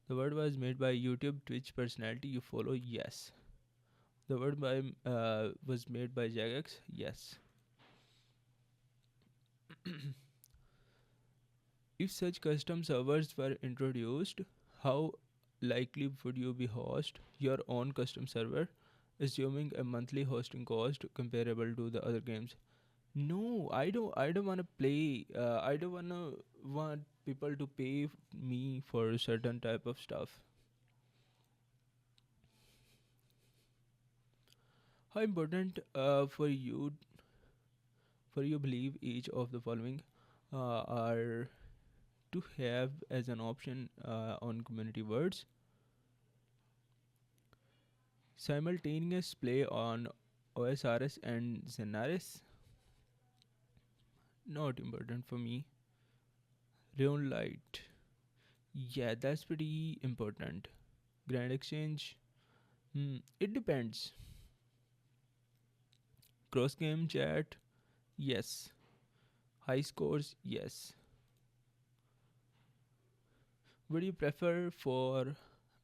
[SPEAKER 1] The word was made by YouTube Twitch personality you follow. Yes. The word was made by Jagex. Yes. If such custom servers were introduced, how likely would you be host your own custom server, assuming a monthly hosting cost comparable to the other games? No, I don't want to play. I don't want people to pay me for certain type of stuff. How important for you believe each of the following are to have as an option on community words: simultaneous play on OSRS and Zenaris. Not important for me. Rune light. Yeah, that's pretty important. Grand exchange. It depends. Cross game chat. Yes. High scores. Yes. Would you prefer for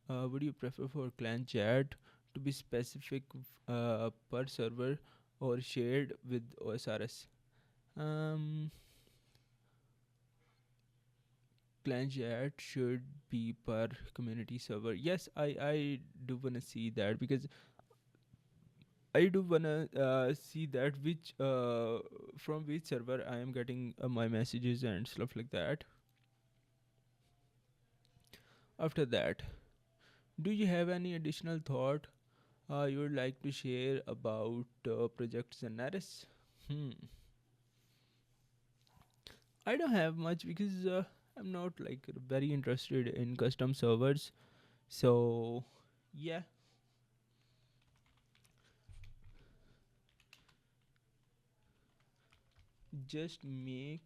[SPEAKER 1] would you prefer for clan chat to be specific per server or shared with OSRS? Um, Clan chat should be per community server. Yes, I do wanna see that because I do wanna see that which from which server I am getting my messages and stuff like that. After that, do you have any additional thought you would like to share about Project Zenaris? Hmm. I don't have much because I'm not like very interested in custom servers. So yeah, just make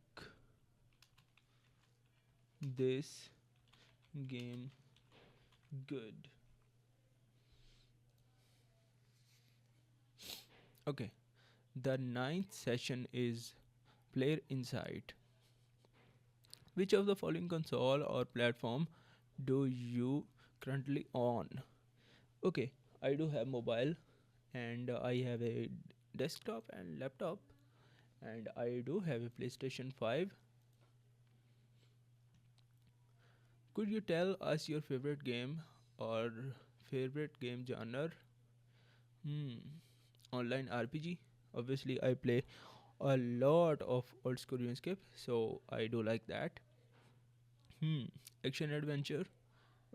[SPEAKER 1] this game good. Okay. The ninth session is player insight. Which of the following console or platform do you currently own? Okay, I do have mobile and I have a desktop and laptop and I do have a PlayStation 5. Could you tell us your favorite game or favorite game genre? Hmm. Online RPG. Obviously, I play a lot of old school RuneScape, so I do like that. Hmm. Action adventure.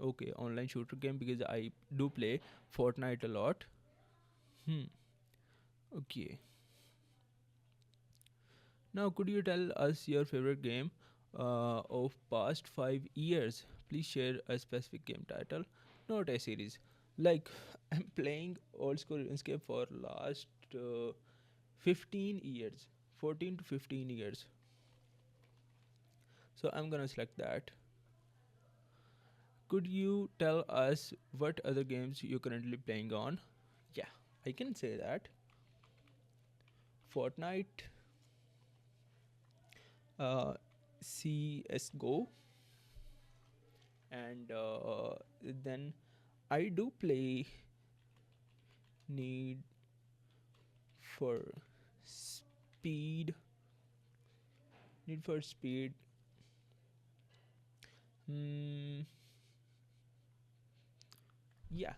[SPEAKER 1] Okay, online shooter game because I do play Fortnite a lot. Hmm. Okay. Now, could you tell us your favorite game of past 5 years? Please share a specific game title, not a series. Like I'm playing old school RuneScape for last 15 years, 14 to 15 years. So I'm gonna select that. Could you tell us what other games you're currently playing on? Yeah, I can say that. Fortnite, uh, CSGO, and then I do play Need for Speed, Need for Speed. Hmm. Yeah,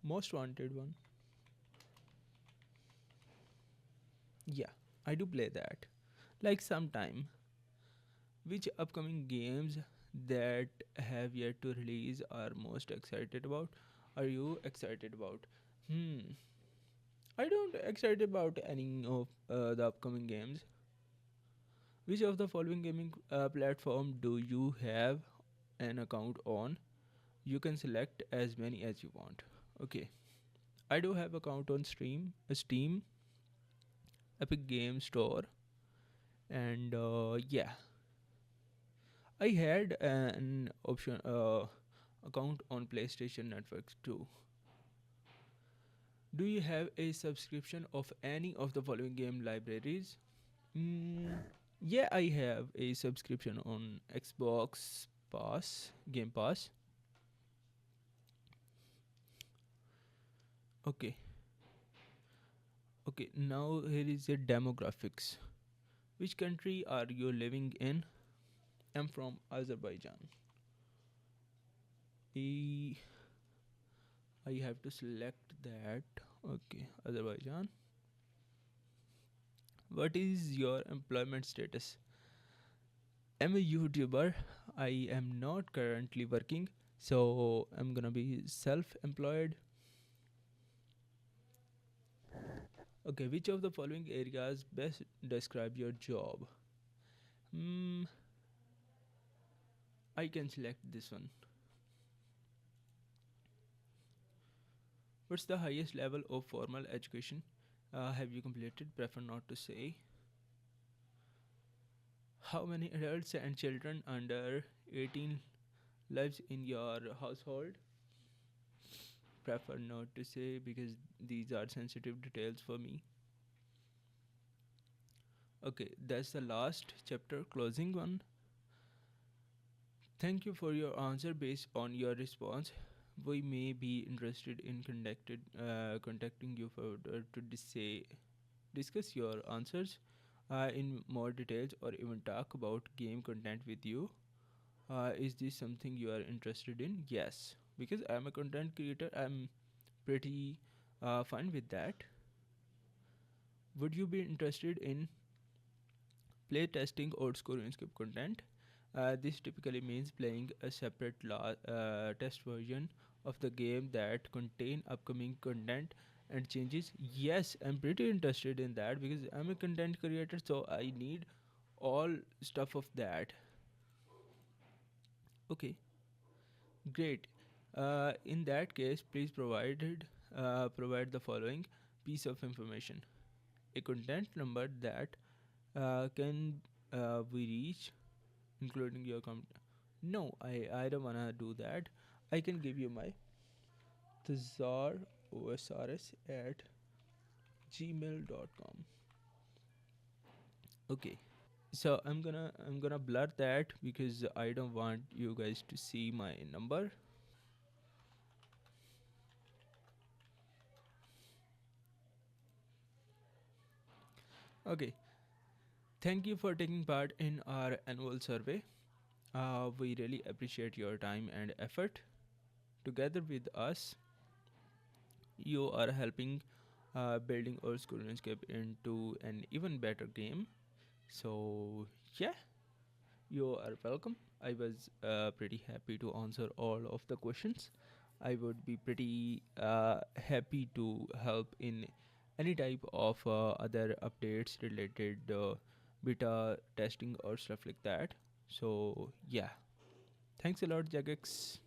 [SPEAKER 1] Most Wanted one. Yeah, I do play that. Like sometime. Which upcoming games that have yet to release are most excited about? Are you excited about? Hmm. I don't excited about any of the upcoming games. Which of the following gaming platform do you have an account on? You can select as many as you want. Okay. I do have account on Steam, Epic Game Store, and yeah, I had an option account on PlayStation Network too. Do you have a subscription of any of the following game libraries? Mm, yeah, I have a subscription on Xbox Pass, Game Pass. Okay, okay. Now here is the demographics. Which country are you living in? I'm from Azerbaijan. I I have to select that. Okay, Azerbaijan. What is your employment status? I'm a YouTuber. I am not currently working, so I'm gonna be self-employed. Okay, which of the following areas best describe your job? Hmm, I can select this one. What's the highest level of formal education have you completed? Prefer not to say. How many adults and children under 18 lives in your household? Prefer not to say because these are sensitive details for me. Okay, that's the last chapter, closing one. Thank you for your answer. Based on your response, we may be interested in contacting you further to discuss your answers in more details or even talk about game content with you. Is this something you are interested in? Yes, because I'm a content creator, I'm pretty fine with that. Would you be interested in play testing old school RuneScape content? This typically means playing a separate test version of the game that contain upcoming content and changes. Yes, I'm pretty interested in that because I'm a content creator, so I need all stuff of that. Okay, great. In that case, please provide the following piece of information: a content number that can we reach, including your No, I don't wanna do that. I can give you my Tzar OSRS at gmail.com. Okay. So I'm gonna blur that because I don't want you guys to see my number. Okay. Thank you for taking part in our annual survey. We really appreciate your time and effort. Together with us, you are helping building old school RuneScape into an even better game. So yeah, You are welcome. I was pretty happy to answer all of the questions. I would be pretty happy to help in any type of other updates related beta testing or stuff like that. So, yeah. Thanks a lot, Jagex.